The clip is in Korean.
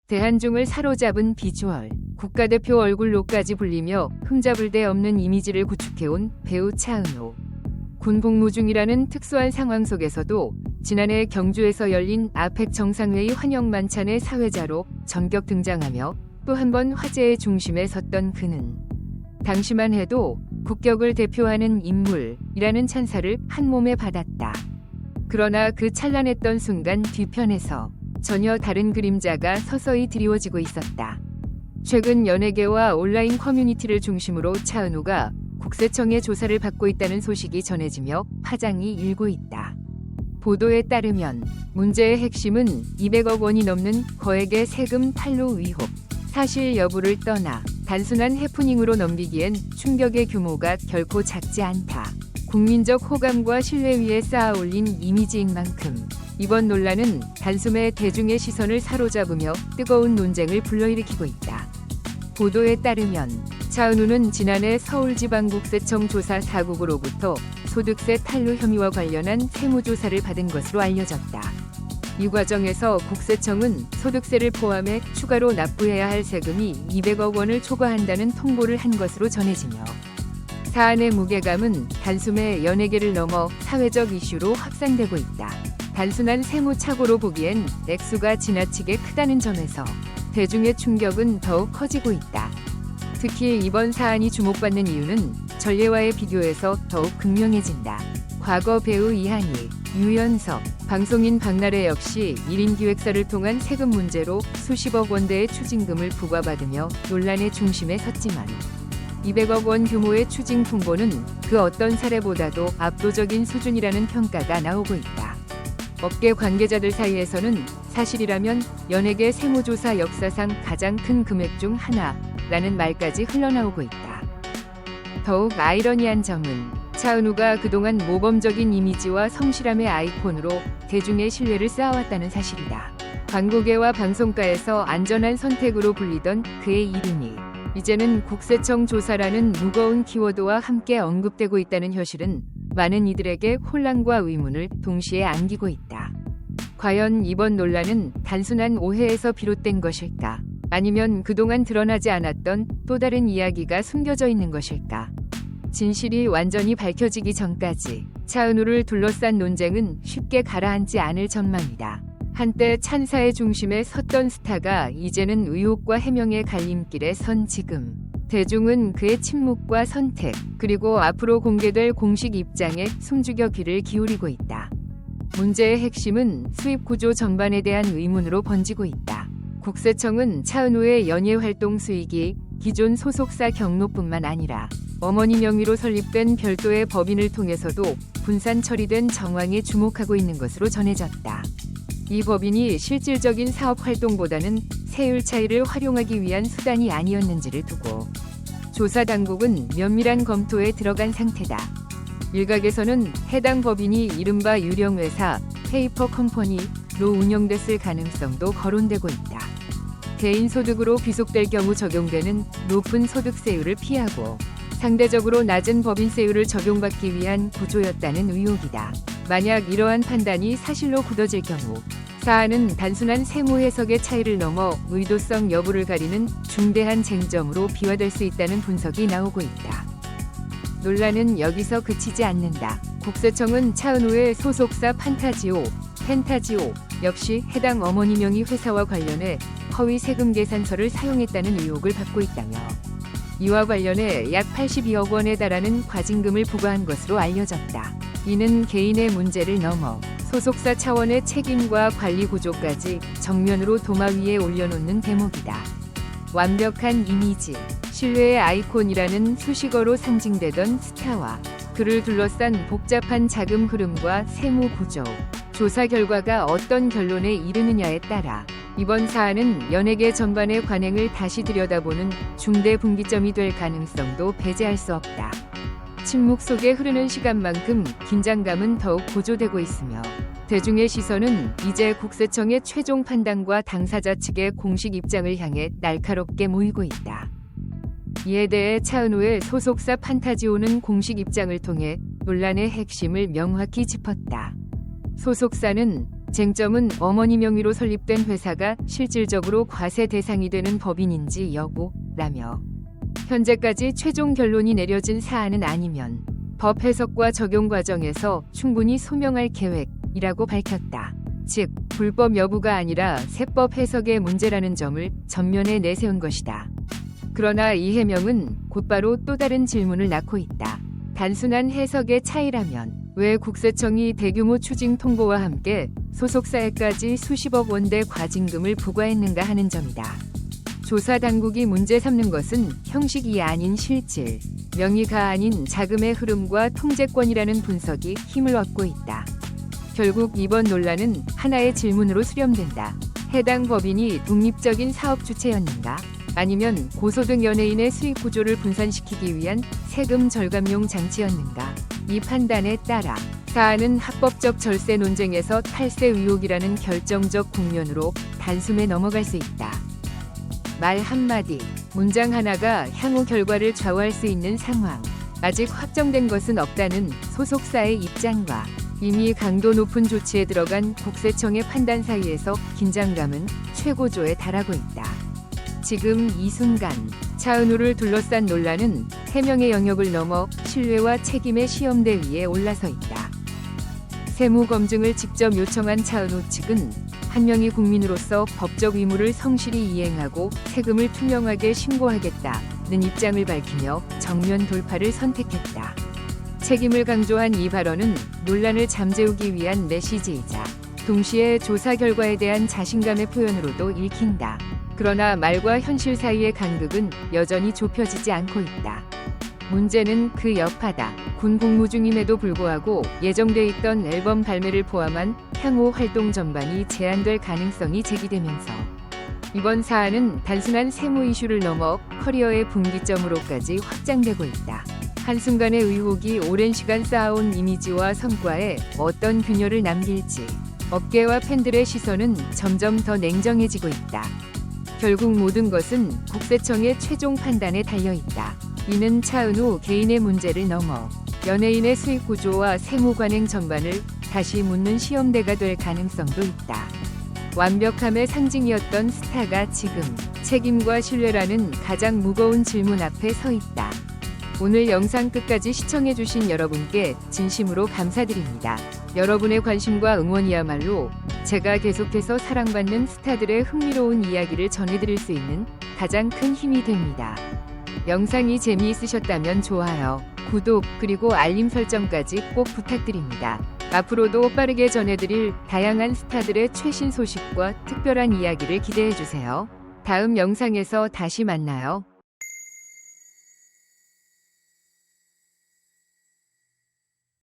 대한중을 사로잡은 비주얼, 국가대표 얼굴로까지 불리며 흠잡을 데 없는 이미지를 구축해온 배우 차은우. 군 복무 중이라는 특수한 상황 속에서도 지난해 경주에서 열린 아펙 정상회의 환영 만찬의 사회자로 전격 등장하며 또 한 번 화제의 중심에 섰던 그는 당시만 해도 국격을 대표하는 인물이라는 찬사를 한몸에 받았다. 그러나 그 찬란했던 순간 뒤편에서 전혀 다른 그림자가 서서히 드리워지고 있었다. 최근 연예계와 온라인 커뮤니티를 중심으로 차은우가 국세청의 조사를 받고 있다는 소식이 전해지며 파장이 일고 있다. 보도에 따르면 문제의 핵심은 200억 원이 넘는 거액의 세금 탈루 의혹. 사실 여부를 떠나 단순한 해프닝으로 넘기기엔 충격의 규모가 결코 작지 않다. 국민적 호감과 신뢰 위에 쌓아올린 이미지인 만큼 이번 논란은 단숨에 대중의 시선을 사로잡으며 뜨거운 논쟁을 불러일으키고 있다. 보도에 따르면 차은우는 지난해 서울지방국세청 조사 4국으로부터 소득세 탈루 혐의와 관련한 세무조사를 받은 것으로 알려졌다. 이 과정에서 국세청은 소득세를 포함해 추가로 납부해야 할 세금이 200억 원을 초과한다는 통보를 한 것으로 전해지며 사안의 무게감은 단숨에 연예계를 넘어 사회적 이슈로 확산되고 있다. 단순한 세무착오로 보기엔 액수가 지나치게 크다는 점에서 대중의 충격은 더욱 커지고 있다. 특히 이번 사안이 주목받는 이유는 전례와의 비교에서 더욱 극명해진다. 과거 배우 이한희, 유연석, 방송인 박나래 역시 1인 기획사를 통한 세금 문제로 수십억 원대의 추징금을 부과받으며 논란의 중심에 섰지만 200억 원 규모의 추징 풍보는 그 어떤 사례보다도 압도적인 수준이라는 평가가 나오고 있다. 업계 관계자들 사이에서는 사실이라면 연예계 세무조사 역사상 가장 큰 금액 중 하나라는 말까지 흘러나오고 있다. 더욱 아이러니한 점은 차은우가 그동안 모범적인 이미지와 성실함의 아이콘으로 대중의 신뢰를 쌓아왔다는 사실이다. 광고계와 방송가에서 안전한 선택으로 불리던 그의 이름이 이제는 국세청 조사라는 무거운 키워드와 함께 언급되고 있다는 현실은 많은 이들에게 혼란과 의문을 동시에 안기고 있다. 과연 이번 논란은 단순한 오해에서 비롯된 것일까? 아니면 그동안 드러나지 않았던 또 다른 이야기가 숨겨져 있는 것일까? 진실이 완전히 밝혀지기 전까지 차은우를 둘러싼 논쟁은 쉽게 가라앉지 않을 전망이다. 한때 찬사의 중심에 섰던 스타가 이제는 의혹과 해명의 갈림길에 선 지금 대중은 그의 침묵과 선택 그리고 앞으로 공개될 공식 입장에 숨죽여 귀를 기울이고 있다. 문제의 핵심은 수입 구조 전반에 대한 의문으로 번지고 있다. 국세청은 차은우의 연예활동 수익이 기존 소속사 경로뿐만 아니라 어머니 명의로 설립된 별도의 법인을 통해서도 분산 처리된 정황에 주목하고 있는 것으로 전해졌다. 이 법인이 실질적인 사업 활동보다는 세율 차이를 활용하기 위한 수단이 아니었는지를 두고 조사 당국은 면밀한 검토에 들어간 상태다. 일각에서는 해당 법인이 이른바 유령회사 페이퍼 컴퍼니로 운영됐을 가능성도 거론되고 있다. 개인 소득으로 귀속될 경우 적용되는 높은 소득세율을 피하고 상대적으로 낮은 법인세율을 적용받기 위한 구조였다는 의혹이다. 만약 이러한 판단이 사실로 굳어질 경우 사안은 단순한 세무 해석의 차이를 넘어 의도성 여부를 가리는 중대한 쟁점으로 비화될 수 있다는 분석이 나오고 있다. 논란은 여기서 그치지 않는다. 국세청은 차은우의 소속사 펜타지오 역시 해당 어머니 명의 회사와 관련해 허위 세금 계산서를 사용했다는 의혹을 받고 있다며 이와 관련해 약 82억 원에 달하는 과징금을 부과한 것으로 알려졌다. 이는 개인의 문제를 넘어 소속사 차원의 책임과 관리 구조까지 정면으로 도마 위에 올려놓는 대목이다. 완벽한 이미지, 신뢰의 아이콘이라는 수식어로 상징되던 스타와 그를 둘러싼 복잡한 자금 흐름과 세무 구조, 조사 결과가 어떤 결론에 이르느냐에 따라 이번 사안은 연예계 전반의 관행을 다시 들여다보는 중대 분기점이 될 가능성도 배제할 수 없다. 침묵 속에 흐르는 시간만큼 긴장감은 더욱 고조되고 있으며 대중의 시선은 이제 국세청의 최종 판단과 당사자 측의 공식 입장을 향해 날카롭게 모이고 있다. 이에 대해 차은우의 소속사 판타지오는 공식 입장을 통해 논란의 핵심을 명확히 짚었다. 소속사는 쟁점은 어머니 명의로 설립된 회사가 실질적으로 과세 대상이 되는 법인인지 여부라며 현재까지 최종 결론이 내려진 사안은 아니면 법 해석과 적용 과정에서 충분히 소명할 계획이라고 밝혔다. 즉, 불법 여부가 아니라 세법 해석의 문제라는 점을 전면에 내세운 것이다. 그러나 이 해명은 곧바로 또 다른 질문을 낳고 있다. 단순한 해석의 차이라면 왜 국세청이 대규모 추징 통보와 함께 소속사에까지 수십억 원대 과징금을 부과했는가 하는 점이다. 조사 당국이 문제 삼는 것은 형식이 아닌 실질, 명의가 아닌 자금의 흐름과 통제권이라는 분석이 힘을 얻고 있다. 결국 이번 논란은 하나의 질문으로 수렴된다. 해당 법인이 독립적인 사업 주체였는가? 아니면 고소득 연예인의 수익 구조를 분산시키기 위한 세금 절감용 장치였는가? 이 판단에 따라 사안은 합법적 절세 논쟁에서 탈세 의혹이라는 결정적 국면으로 단숨에 넘어갈 수 있다. 말 한마디, 문장 하나가 향후 결과를 좌우할 수 있는 상황. 아직 확정된 것은 없다는 소속사의 입장과 이미 강도 높은 조치에 들어간 국세청의 판단 사이에서 긴장감은 최고조에 달하고 있다. 지금 이 순간 차은우를 둘러싼 논란은 해명의 영역을 넘어 신뢰와 책임의 시험대 위에 올라서 있다. 세무 검증을 직접 요청한 차은우 측은 한 명의 국민으로서 법적 의무를 성실히 이행하고 세금을 투명하게 신고하겠다는 입장을 밝히며 정면 돌파를 선택했다. 책임을 강조한 이 발언은 논란을 잠재우기 위한 메시지이자 동시에 조사 결과에 대한 자신감의 표현으로도 읽힌다. 그러나 말과 현실 사이의 간극은 여전히 좁혀지지 않고 있다. 문제는 그 여파다. 군 복무 중임에도 불구하고 예정돼 있던 앨범 발매를 포함한 향후 활동 전반이 제한될 가능성이 제기되면서 이번 사안은 단순한 세무 이슈를 넘어 커리어의 분기점으로까지 확장되고 있다. 한순간의 의혹이 오랜 시간 쌓아온 이미지와 성과에 어떤 균열을 남길지 업계와 팬들의 시선은 점점 더 냉정해지고 있다. 결국 모든 것은 국세청의 최종 판단에 달려있다. 이는 차은우 개인의 문제를 넘어 연예인의 수익 구조와 세무 관행 전반을 다시 묻는 시험대가 될 가능성도 있다. 완벽함의 상징이었던 스타가 지금 책임과 신뢰라는 가장 무거운 질문 앞에 서 있다. 오늘 영상 끝까지 시청해주신 여러분께 진심으로 감사드립니다. 여러분의 관심과 응원이야말로 제가 계속해서 사랑받는 스타들의 흥미로운 이야기를 전해드릴 수 있는 가장 큰 힘이 됩니다. 영상이 재미있으셨다면 좋아요, 구독, 그리고 알림 설정까지 꼭 부탁드립니다. 앞으로도 빠르게 전해드릴 다양한 스타들의 최신 소식과 특별한 이야기를 기대해주세요. 다음 영상에서 다시 만나요.